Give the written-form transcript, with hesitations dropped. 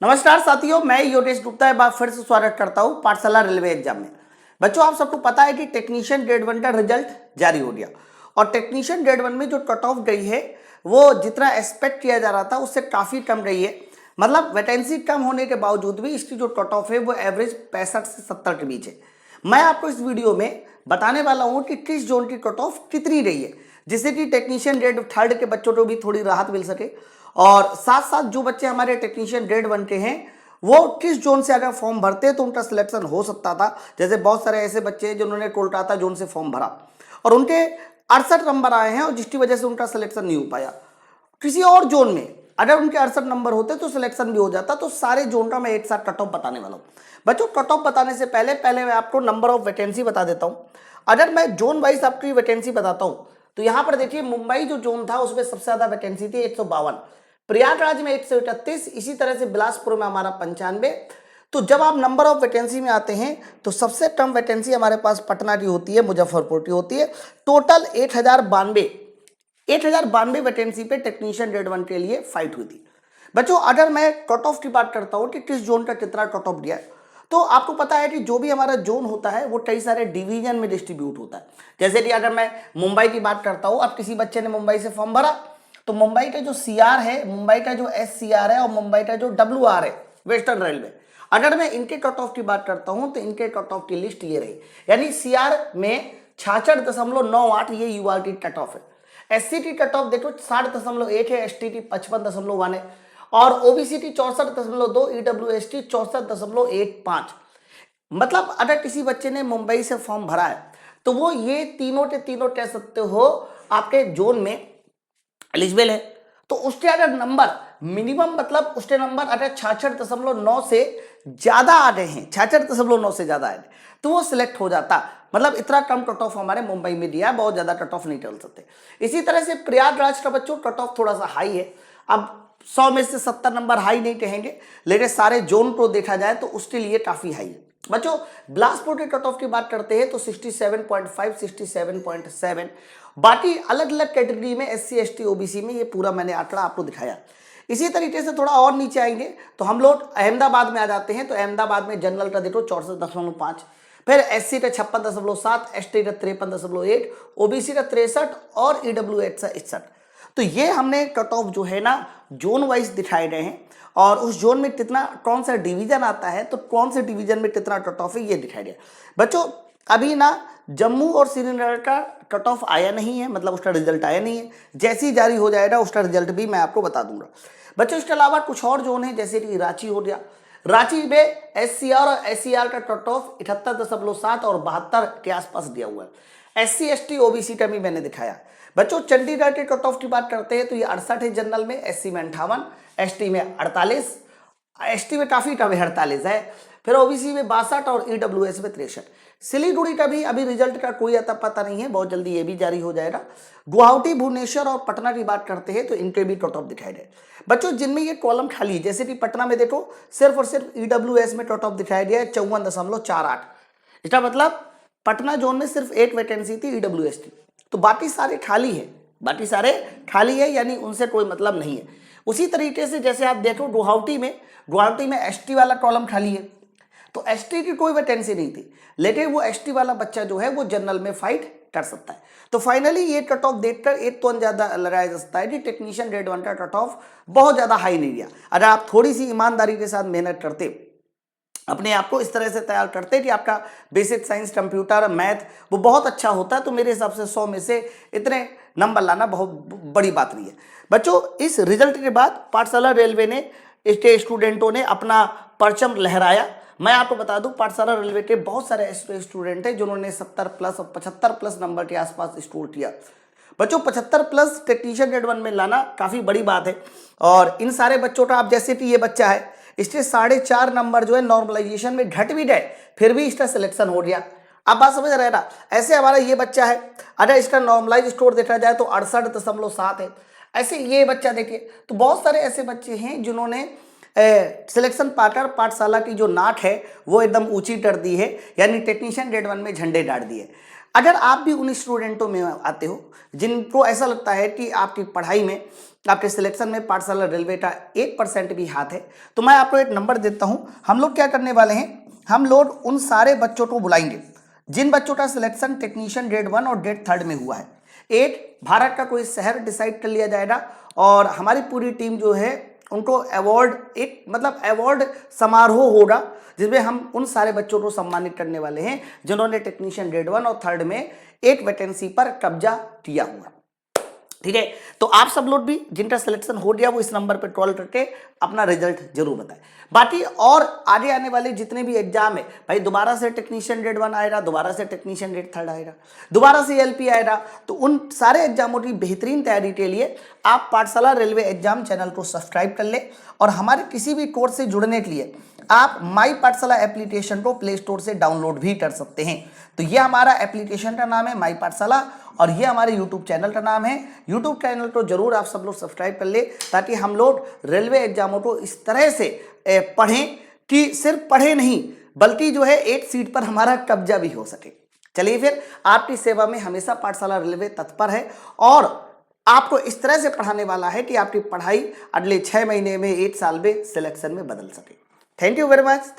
नमस्कार साथियों, मैं योगेश गुप्ता एक बार फिर से स्वागत करता हूं पाठशाला रेलवे एग्जाम में। बच्चों, आप सबको पता है कि टेक्नीशियन ग्रेड 1 का रिजल्ट जारी हो गया और टेक्नीशियन ग्रेड 1 में जो कट ऑफ गई है वो जितना एक्सपेक्ट किया जा रहा था उससे काफ़ी कम गई है। मतलब वैकेंसी कम होने के बावजूद भी इसकी जो कट ऑफ है वो एवरेज 65 से 70 के बीच है। मैं आपको इस वीडियो में बताने वाला हूँ कि किस जोन की कट ऑफ कितनी रही है, जिससे कि टेक्नीशियन ग्रेड 3 के बच्चों को भी थोड़ी राहत मिल सके और साथ साथ जो बच्चे हमारे टेक्नीशियन ग्रेड 1 के हैं वो किस जोन से अगर फॉर्म भरते तो उनका सिलेक्शन हो सकता था। जैसे बहुत सारे ऐसे बच्चे हैं जिन्होंने कोलकाता जोन से फॉर्म भरा और उनके 68 नंबर आए हैं और जिसकी वजह से उनका सिलेक्शन नहीं हो पाया। किसी और जोन में अगर उनके 68 नंबर होते तो सिलेक्शन भी हो जाता। तो सारे जोन का मैं एक साथ कट ऑफ बताने वाला हूँ। बच्चों, कट ऑफ बताने से पहले मैं आपको नंबर ऑफ वैकेंसी बता देता हूँ। अगर मैं जोन वाइज आपकी वैकेंसी बताता हूँ तो यहाँ पर देखिए, मुंबई जो जोन था उसमें सबसे ज्यादा वैकेंसी थी 152, प्रयागराज में 131, इसी तरह से बिलासपुर में हमारा 95। तो जब आप नंबर ऑफ वैकेंसी में आते हैं तो सबसे कम वैकेंसी हमारे पास पटना की होती है, मुजफ्फरपुर की होती है। टोटल 1092 वैकेंसी पे टेक्नीशियन ग्रेड 1 के लिए फाइट हुई थी। बच्चों, अगर मैं कट ऑफ की बात करता हूँ कि किस जोन का कितना कट ऑफ दिया है, तो आपको पता है कि जो भी हमारा जोन होता है वो कई सारे डिवीजन में डिस्ट्रीब्यूट होता है। जैसे कि अगर मैं मुंबई की बात करता हूँ, अब किसी बच्चे ने मुंबई से फॉर्म भरा तो मुंबई का जो सीआर है, मुंबई का जो एससीआर है और मुंबई का जो डब्ल्यूआर है, वेस्टर्न रेलवे, अगर मैं इनके कट ऑफ की बात करता हूं तो इनके कट ऑफ की लिस्ट ये रही। यानी सीआर में 66.98 ये यूआर की कट ऑफ है। एससी की कट ऑफ देखो 60.1 है, एसटी की 55.1 है और ओबीसी की 64.2, ईडब्ल्यूएसटी 64.15। मतलब अगर किसी बच्चे ने मुंबई से फॉर्म भरा है तो वो ये तीनों के तीनों कह सकते हो आपके जोन में एलिजिबल है। तो उसके अगर नंबर मिनिमम, मतलब उसके नंबर अगर 66.9 से ज्यादा आ गए हैं, 66.9 से ज्यादा आए तो वो सिलेक्ट हो जाता। मतलब इतना कम कट ऑफ हमारे मुंबई में दिया है, बहुत ज्यादा कट ऑफ नहीं चल सकते। इसी तरह से प्रयागराज का बच्चों कट ऑफ थोड़ा सा हाई है। अब 100 में से 70 नंबर हाई नहीं कहेंगे, लेकिन सारे जोन को देखा जाए तो उसके लिए काफी हाई है। बच्चों, बिलासपुर के कट ऑफ की बात करते हैं तो 67.5, 67.7। बाकी अलग अलग कैटेगरी में एससी एसटी ओबीसी में ये पूरा मैंने आंकड़ा आपको दिखाया। इसी तरीके से थोड़ा और नीचे आएंगे तो हम लोग अहमदाबाद में आ जाते हैं। तो अहमदाबाद में जनरल का देखो 64.5, फिर एससी का 56.7, एसटी का 53.1, ओबीसी का 63 और ईडब्ल्यूएच का 61। तो ये हमने कट ऑफ जो है ना जोन वाइज दिखाए गए हैं और उस जोन में कितना, कौन सा डिवीजन आता है तो कौन से डिवीजन में कितना कट ऑफ है ये दिखाया गया। बच्चों, अभी ना जम्मू और श्रीनगर का कट ऑफ आया नहीं है, मतलब उसका रिजल्ट आया नहीं है। जैसे ही जारी हो जाएगा उसका रिजल्ट भी मैं आपको बता दूंगा। बच्चों, इसके अलावा कुछ और जोन है, जैसे कि रांची हो गया। रांची में एससीआर और एससीआर का कट ऑफ 78.7 और 72 के आसपास दिया हुआ है। एससी एसटी ओबीसी का भी मैंने दिखाया। बच्चों, चंडीगढ़ के कट ऑफ की बात करते हैं तो ये 68 है जनरल में, एससी में 58, एसटी में 48, एसटी में काफी कम है 48 है, फिर ओबीसी में 62 और ईडब्ल्यूएस में 63। सिलीगुड़ी का भी अभी रिजल्ट का कोई अता पता नहीं है, बहुत जल्दी ये भी जारी हो जाएगा। गुवाहाटी, भुवनेश्वर और पटना की बात करते हैं तो इनके भी कट ऑफ दिखाई दे। बच्चों, जिनमें ये कॉलम खाली, जैसे कि पटना में देखो सिर्फ और सिर्फ ईडब्ल्यूएस में कट ऑफ दिखाई दिया है 54.48। इसका मतलब पटना जोन में सिर्फ एक वैकेंसी थी ईडब्ल्यूएस की, तो बाकी सारे खाली है, बाकी सारे खाली है, यानी उनसे कोई मतलब नहीं है। उसी तरीके से जैसे आप देखो गुवाहाटी में एसटी वाला कॉलम खाली है, तो एसटी की कोई वैकेंसी नहीं थी, लेकिन वो एसटी वाला बच्चा जो है वो जनरल में फाइट कर सकता है। तो फाइनली ये कट ऑफ देखकर एक तो अंदाजा लगाया जा सकता है कि टेक्नीशियन ग्रेड 1 का कट ऑफ बहुत ज्यादा हाई नहीं गया। अगर आप थोड़ी सी ईमानदारी के साथ मेहनत करते, अपने आप को इस तरह से तैयार करते कि आपका बेसिक साइंस, कंप्यूटर, मैथ वो बहुत अच्छा होता है, तो मेरे हिसाब से 100 में से इतने नंबर लाना बहुत बड़ी बात नहीं है। बच्चों, इस रिजल्ट के बाद पाठशाला रेलवे ने, इसके स्टूडेंटों ने अपना परचम लहराया। मैं आपको बता दूं, पाठशाला रेलवे के बहुत सारे ऐसे स्टूडेंट हैं जिन्होंने 70 प्लस और 75 प्लस नंबर के आसपास स्कोर किया। बच्चों, 75 प्लस टेक्नीशियन ग्रेड 1 में लाना काफी बड़ी बात है। और इन सारे बच्चों का, आप जैसे कि ये बच्चा है, इसके 4.5 नंबर जो है नॉर्मलाइजेशन में घट भी गए, फिर भी इसका सिलेक्शन हो गया। आप बात समझ रहे ना। ऐसे हमारा ये बच्चा है, अगर इसका नॉर्मलाइज स्कोर देखा जाए तो 68.7 है। ऐसे ये बच्चा देखिए, तो बहुत सारे ऐसे बच्चे हैं जिन्होंने सिलेक्शन पाकर पाठशाला की जो नाक है वो एकदम ऊंची कर दी है, यानी टेक्नीशियन ग्रेड 1 में झंडे गाड़ दिए। अगर आप भी उन स्टूडेंटों में आते हो जिनको ऐसा लगता है कि आपकी पढ़ाई में, आपके सिलेक्शन में पाठशाला रेलवे का 1% भी हाथ है, तो मैं आपको एक नंबर देता हूं। हम लोग क्या करने वाले हैं, हम लोग उन सारे बच्चों को बुलाएंगे जिन बच्चों का सिलेक्शन टेक्नीशियन ग्रेड 1 और ग्रेड 3 में हुआ है। एक भारत का कोई शहर डिसाइड कर लिया जाएगा और हमारी पूरी टीम जो है उनको अवार्ड, एक मतलब अवार्ड समारोह होगा जिसमें हम उन सारे बच्चों को सम्मानित करने वाले हैं जिन्होंने टेक्नीशियन ग्रेड 1 और 3 में एक वैकेंसी पर कब्जा किया हुआ। ठीक है, तो आप सब लोग भी जिनका सिलेक्शन हो गया वो इस नंबर पर कॉल करके अपना रिजल्ट जरूर बताएं। बाकी और आगे आने वाले जितने भी एग्जाम है भाई, दोबारा से टेक्नीशियन ग्रेड 1 आएगा, दोबारा से टेक्नीशियन ग्रेड 3 आएगा, दोबारा से एलपी आएगा, तो उन सारे एग्जामों की बेहतरीन तैयारी के लिए आप पाठशाला रेलवे एग्जाम चैनल को सब्सक्राइब कर ले और हमारे किसी भी कोर्स से जुड़ने के लिए आप माई पाठशाला एप्लीकेशन को प्ले स्टोर से डाउनलोड भी कर सकते हैं। तो ये हमारा एप्लीकेशन का नाम है माई पाठशाला और ये हमारे यूट्यूब चैनल का नाम है। यूट्यूब चैनल को जरूर आप सब लोग सब्सक्राइब कर ले ताकि हम लोग रेलवे एग्जामों को इस तरह से पढ़ें कि सिर्फ पढ़े नहीं बल्कि जो है एक सीट पर हमारा कब्जा भी हो सके। चलिए फिर, आपकी सेवा में हमेशा पाठशाला रेलवे तत्पर है और आपको इस तरह से पढ़ाने वाला है कि आपकी पढ़ाई अगले 6 महीने में, 1 साल में सिलेक्शन में बदल सके। Thank you very much.